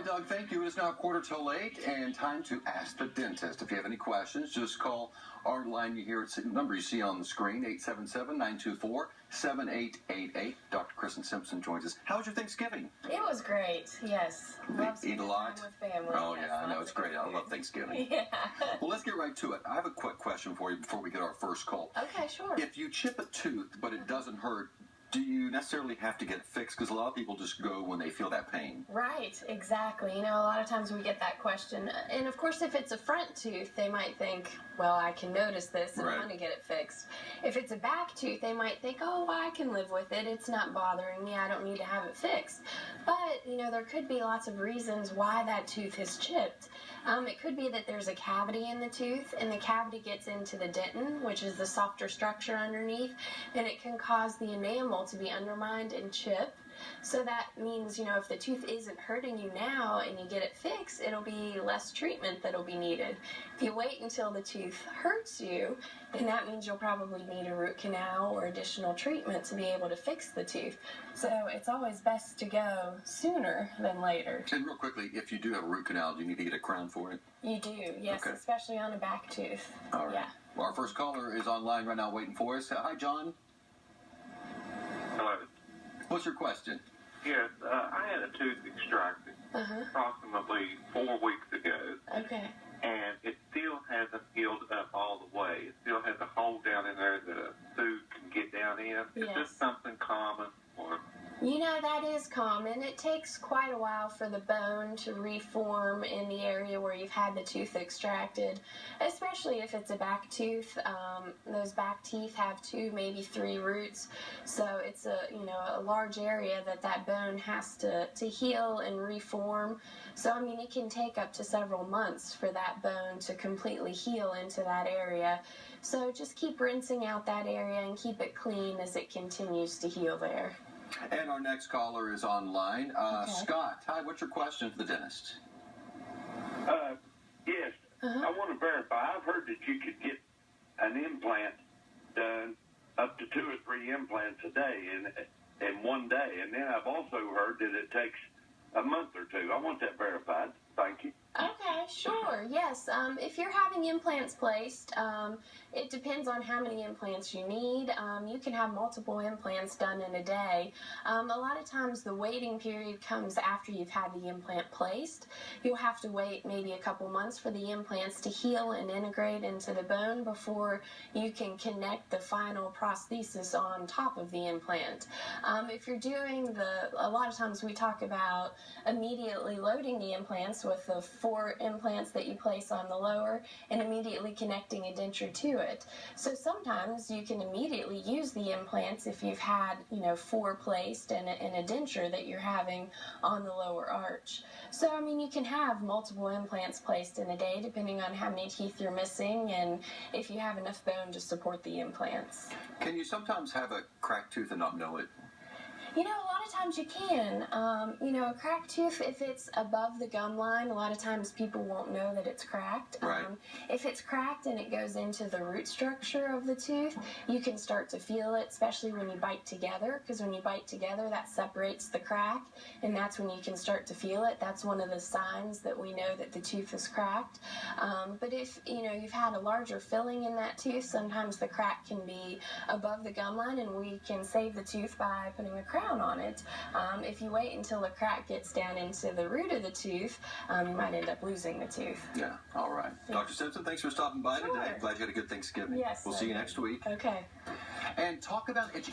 right, Doug, thank you. It is now 8:15 and time to ask the dentist. If you have any questions, just call our line you hear. It's the number you see on the screen, 877-924-7888. Dr. Kristen Simpson joins us. How was your Thanksgiving? It was great, yes. Eat a lot? With family. Oh, yes, yeah, I know. It's great. I love Thanksgiving. Yeah. Well, let's get right to it. I have a quick question for you before we get our first call. Okay, sure. If you chip a tooth, but it doesn't hurt, do you necessarily have to get it fixed? Because a lot of people just go when they feel that pain. Right, exactly. You know, a lot of times we get that question. And of course, if it's a front tooth, they might think, well, I can notice this and want to get it fixed. If it's a back tooth, they might think, oh, well, I can live with it. It's not bothering me. I don't need to have it fixed. But, you know, there could be lots of reasons why that tooth is chipped. It could be that there's a cavity in the tooth, and the cavity gets into the dentin, which is the softer structure underneath, and it can cause the enamel to be undermined and chip. So that means, you know, if the tooth isn't hurting you now and you get it fixed, it'll be less treatment that'll be needed. If you wait until the tooth hurts you, then that means you'll probably need a root canal or additional treatment to be able to fix the tooth. So it's always best to go sooner than later. And real quickly, if you do have a root canal, do you need to get a crown for it? You do, yes, okay. Especially on a back tooth. All right. Yeah. Well, our first caller is online right now waiting for us. Hi, John. Hello. What's your question? Yes, I had a tooth extracted approximately 4 weeks ago. Okay. And it still hasn't healed up all the way. It still has a hole down in there that a food can get down in. Yes. Is this something common? Or? You know, that is common. It takes quite a while for the bone to reform in the area where you've had the tooth extracted, especially if it's a back tooth. Those back teeth have 2, maybe 3 roots, so it's a large area that bone has to heal and reform. So I mean, it can take up to several months for that bone to completely heal into that area. So just keep rinsing out that area and keep it clean as it continues to heal there. And our next caller is online. Okay. Scott, hi, what's your question for the dentist? Yes, I want to verify. I've heard that you could get an implant done, up to 2 or 3 implants a day in one day. And then I've also heard that it takes a month or 2. I want that verified. Thank you. Okay, sure. Yes. If you're having implants placed, it depends on how many implants you need. You can have multiple implants done in a day. A lot of times the waiting period comes after you've had the implant placed. You'll have to wait maybe a couple months for the implants to heal and integrate into the bone before you can connect the final prosthesis on top of the implant. If you're doing a lot of times we talk about immediately loading the implants with the 4 implants that you place on the lower and immediately connecting a denture to it. So sometimes you can immediately use the implants if you've had, 4 placed and a denture that you're having on the lower arch. So, I mean, you can have multiple implants placed in a day depending on how many teeth you're missing and if you have enough bone to support the implants. Can you sometimes have a cracked tooth and not know it? You know, a lot of times you can. A cracked tooth, if it's above the gum line, a lot of times people won't know that it's cracked. Right. If it's cracked and it goes into the root structure of the tooth, you can start to feel it, especially when you bite together, because when you bite together, that separates the crack, and that's when you can start to feel it. That's one of the signs that we know that the tooth is cracked. But if, you've had a larger filling in that tooth, sometimes the crack can be above the gum line, and we can save the tooth by putting a crown on it. If you wait until the crack gets down into the root of the tooth, you might end up losing the tooth. Yeah, all right. Yeah. Dr. Simpson, thanks for stopping by Sure. today. Glad you had a good Thanksgiving. Yes. We'll see you next week. Okay. And talk about education.